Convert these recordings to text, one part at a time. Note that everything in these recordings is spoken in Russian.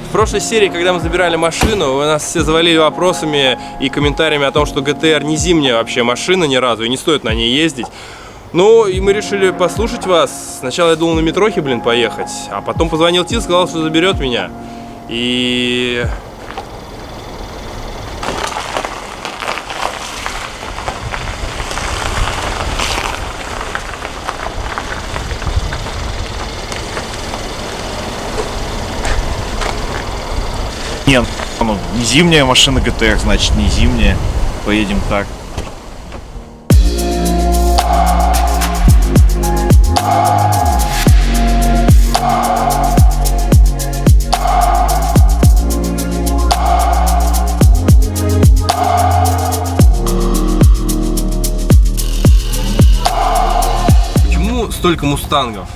В прошлой серии, когда мы забирали машину, вы нас все завалили вопросами и комментариями о том, что GTR не зимняя вообще машина ни разу, и не стоит на ней ездить. Ну, и мы решили послушать вас. Сначала я думал на метрохе, поехать, а потом позвонил Тил, сказал, что заберет меня. И... Нет, ну, не зимняя машина GTR, значит не зимняя. Поедем так. Почему столько мустангов?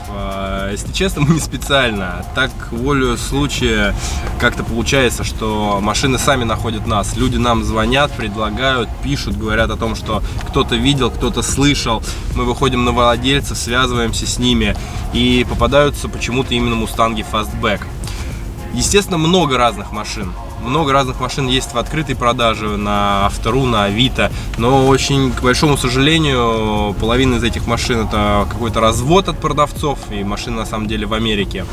Если честно, мы не специально. Так, волею случая, как-то получается, что машины сами находят нас. Люди нам звонят, предлагают, пишут, говорят о том, что кто-то видел, кто-то слышал. Мы выходим на владельцев, связываемся с ними, и попадаются почему-то именно мустанги Fastback. Естественно, много разных машин. Много разных машин есть в открытой продаже, на Автору, на Авито, но очень, к большому сожалению, половина из этих машин это какой-то развод от продавцов, и машины на самом деле в Америке.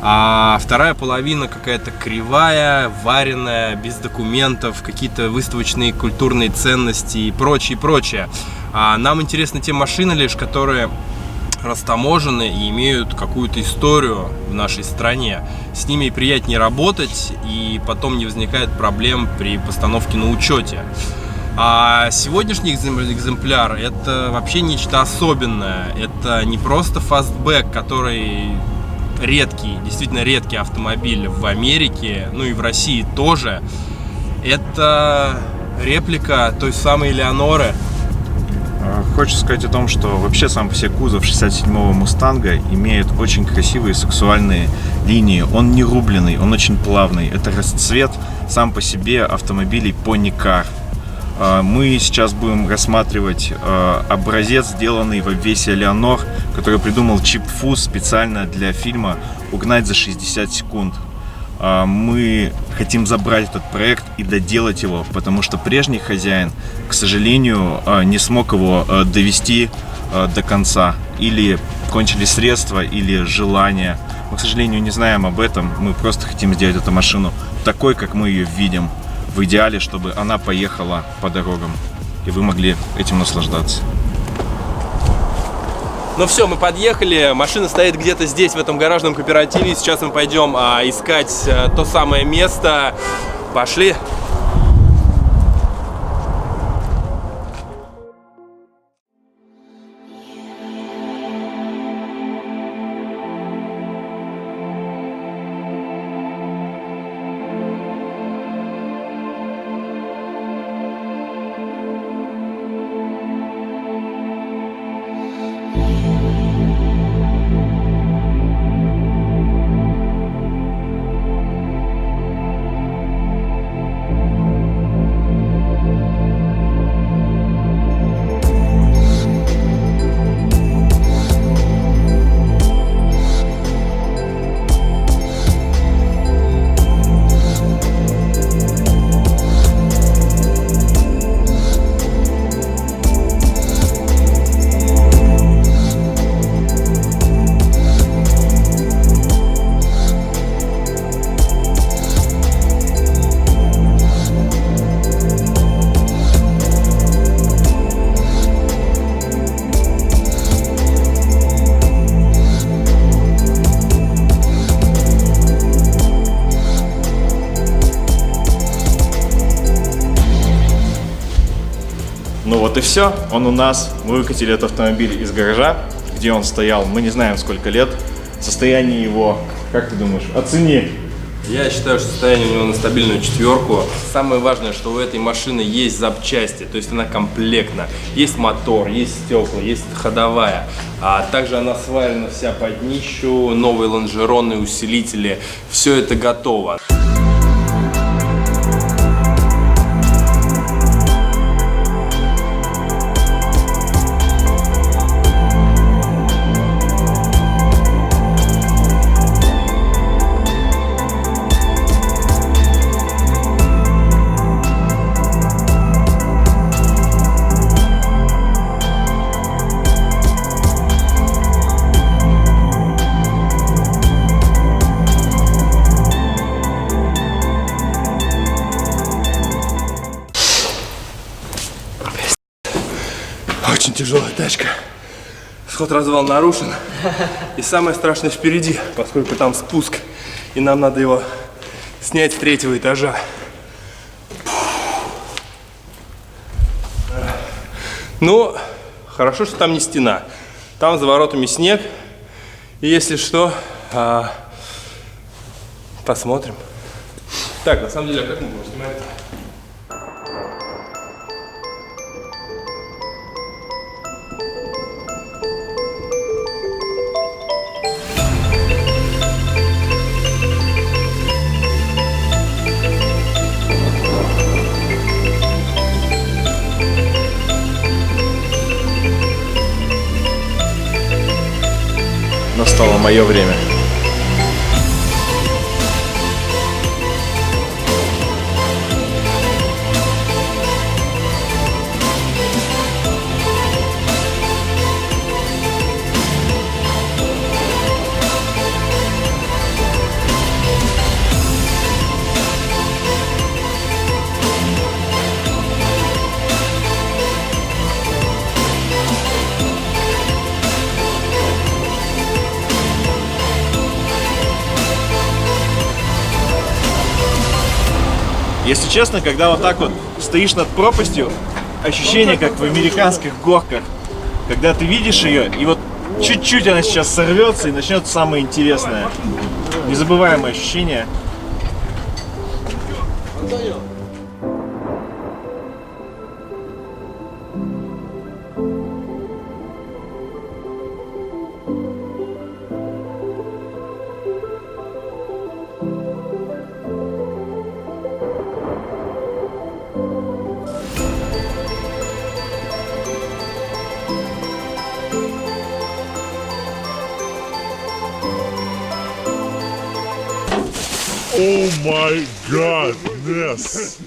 А вторая половина какая-то кривая, вареная, без документов, какие-то выставочные культурные ценности и прочее, прочее. А нам интересны те машины лишь, которые растаможены и имеют какую-то историю в нашей стране. С ними приятнее работать, и потом не возникает проблем при постановке на учете. А сегодняшний экземпляр это вообще нечто особенное. Это не просто фастбэк, который редкий, действительно редкий автомобиль в Америке, ну и в России тоже. Это реплика той самой Элеоноры. Хочется сказать о том, что вообще сам по себе кузов 67-го Мустанга имеет очень красивые сексуальные линии. Он не рубленый, он очень плавный. Это расцвет сам по себе автомобилей Pony Car. Мы сейчас будем рассматривать образец, сделанный в обвесе Элеонор, который придумал Чип Фус специально для фильма «Угнать за 60 секунд». Мы хотим забрать этот проект и доделать его, потому что прежний хозяин, к сожалению, не смог его довести до конца. Или кончились средства, или желания. Мы, к сожалению, не знаем об этом. Мы просто хотим сделать эту машину такой, как мы ее видим. В идеале, чтобы она поехала по дорогам, и вы могли этим наслаждаться. Ну все, мы подъехали, машина стоит где-то здесь, в этом гаражном кооперативе. Сейчас мы пойдем искать то самое место. Пошли. Ну вот и все, он у нас. Мы выкатили этот автомобиль из гаража, где он стоял, мы не знаем сколько лет. Состояние его, как ты думаешь, оцени. Я считаю, что состояние у него на стабильную 4. Самое важное, что у этой машины есть запчасти, то есть она комплектна. Есть мотор, есть стекла, есть ходовая. А также она сварена вся под днищу, новые лонжероны, усилители. Все это готово. Очень тяжелая тачка. Сход-развал нарушен. И самое страшное впереди, поскольку там спуск. И нам надо его снять с 3-го этажа. Ну, хорошо, что там не стена. Там за воротами снег. И если что, посмотрим. Так, на самом деле, а как мы будем снимать? Настало мое время. Если честно, когда вот так вот стоишь над пропастью, ощущение как в американских горках, когда ты видишь ее, и вот чуть-чуть она сейчас сорвется и начнет самое интересное. Незабываемое ощущение. Oh my goodness!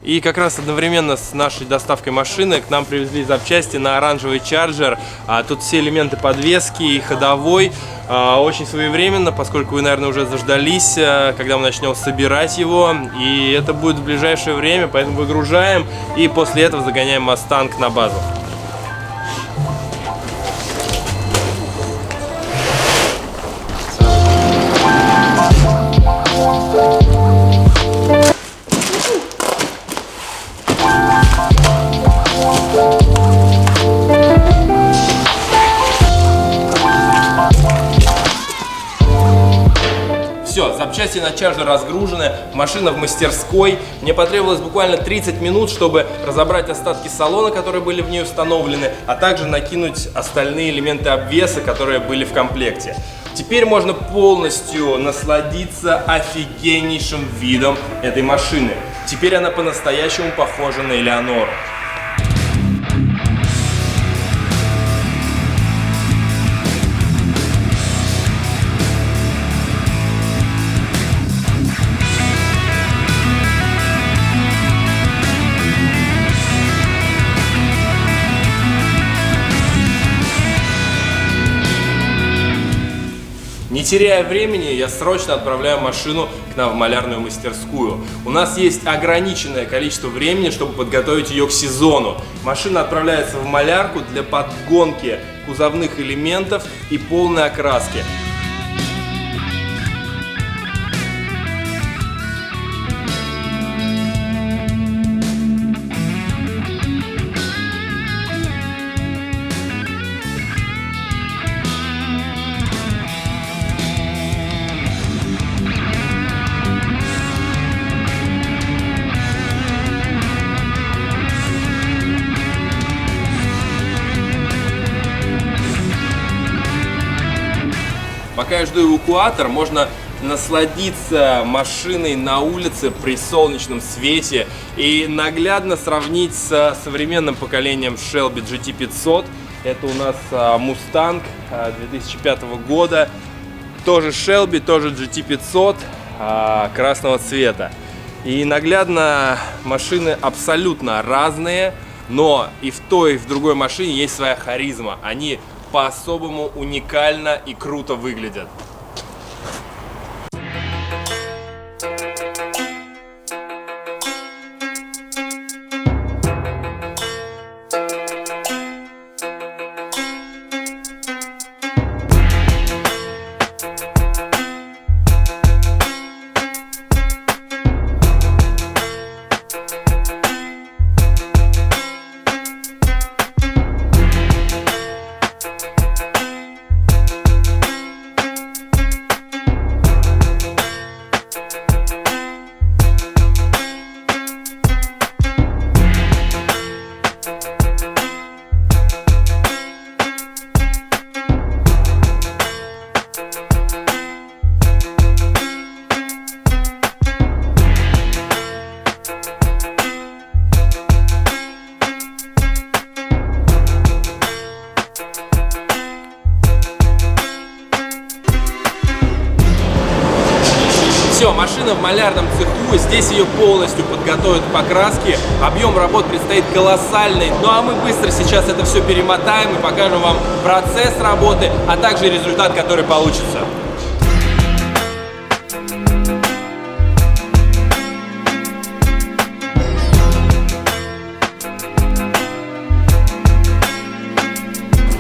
И как раз одновременно с нашей доставкой машины к нам привезли запчасти на оранжевый Charger. Тут все элементы подвески и ходовой. Очень своевременно, поскольку вы, наверное, уже заждались, когда мы начнем собирать его. И это будет в ближайшее время, поэтому выгружаем и после этого загоняем Mustang на базу. Все, запчасти на Charger разгружены, машина в мастерской. Мне потребовалось буквально 30 минут, чтобы разобрать остатки салона, которые были в ней установлены, а также накинуть остальные элементы обвеса, которые были в комплекте. Теперь можно полностью насладиться офигеннейшим видом этой машины. Теперь она по-настоящему похожа на Элеонору. Не теряя времени, я срочно отправляю машину к нам в малярную мастерскую. У нас есть ограниченное количество времени, чтобы подготовить ее к сезону. Машина отправляется в малярку для подгонки кузовных элементов и полной окраски. Пока я жду эвакуатор, можно насладиться машиной на улице при солнечном свете и наглядно сравнить с современным поколением Shelby GT500. Это у нас Mustang 2005 года, тоже Shelby, тоже GT500 красного цвета. И наглядно машины абсолютно разные, но и в той, и в другой машине есть своя харизма. Они по-особому уникально и круто выглядят. Все, машина в малярном цеху, здесь ее полностью подготовят к покраске. Объем работ предстоит колоссальный. Ну а мы быстро сейчас это все перемотаем и покажем вам процесс работы, а также результат, который получится.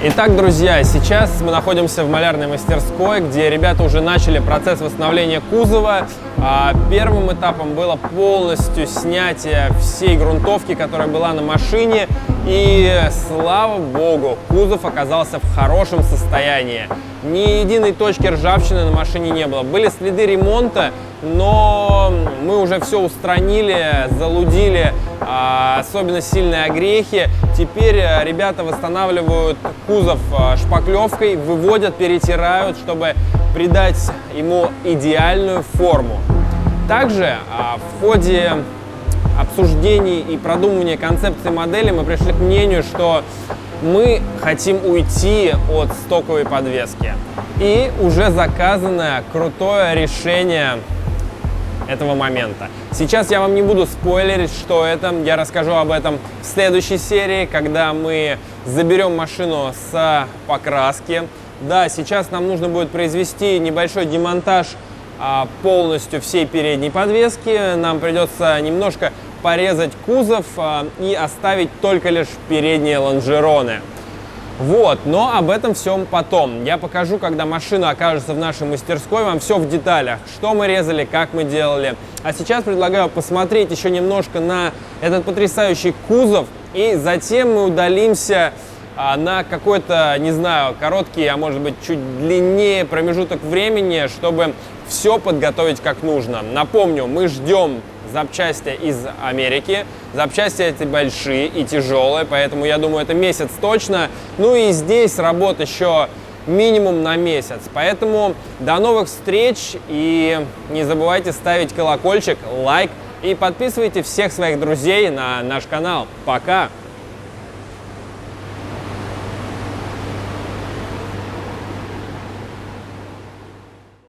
Итак, друзья, сейчас мы находимся в малярной мастерской, где ребята уже начали процесс восстановления кузова. Первым этапом было полностью снятие всей грунтовки, которая была на машине. И, слава богу, кузов оказался в хорошем состоянии. Ни единой точки ржавчины на машине не было. Были следы ремонта, но мы уже все устранили, залудили особенно сильные огрехи. Теперь ребята восстанавливают кузов шпаклевкой, выводят, перетирают, чтобы придать ему идеальную форму. Также в ходе обсуждений и продумывания концепции модели мы пришли к мнению, что мы хотим уйти от стоковой подвески. И уже заказано крутое решение этого момента. Сейчас я вам не буду спойлерить, что это. Я расскажу об этом в следующей серии, когда мы заберем машину с покраски. Да, сейчас нам нужно будет произвести небольшой демонтаж полностью всей передней подвески. Нам придется немножко порезать кузов и оставить только лишь передние лонжероны. Вот, но об этом всем потом. Я покажу, когда машина окажется в нашей мастерской, вам все в деталях, что мы резали, как мы делали. А сейчас предлагаю посмотреть еще немножко на этот потрясающий кузов, и затем мы удалимся на какой-то, не знаю, короткий, а может быть чуть длиннее промежуток времени, чтобы все подготовить как нужно. Напомню, мы ждем запчасти из Америки. Запчасти эти большие и тяжелые, поэтому я думаю, это месяц точно. Ну и здесь работ еще минимум на месяц. Поэтому до новых встреч, и не забывайте ставить колокольчик, лайк и подписывайте всех своих друзей на наш канал. Пока!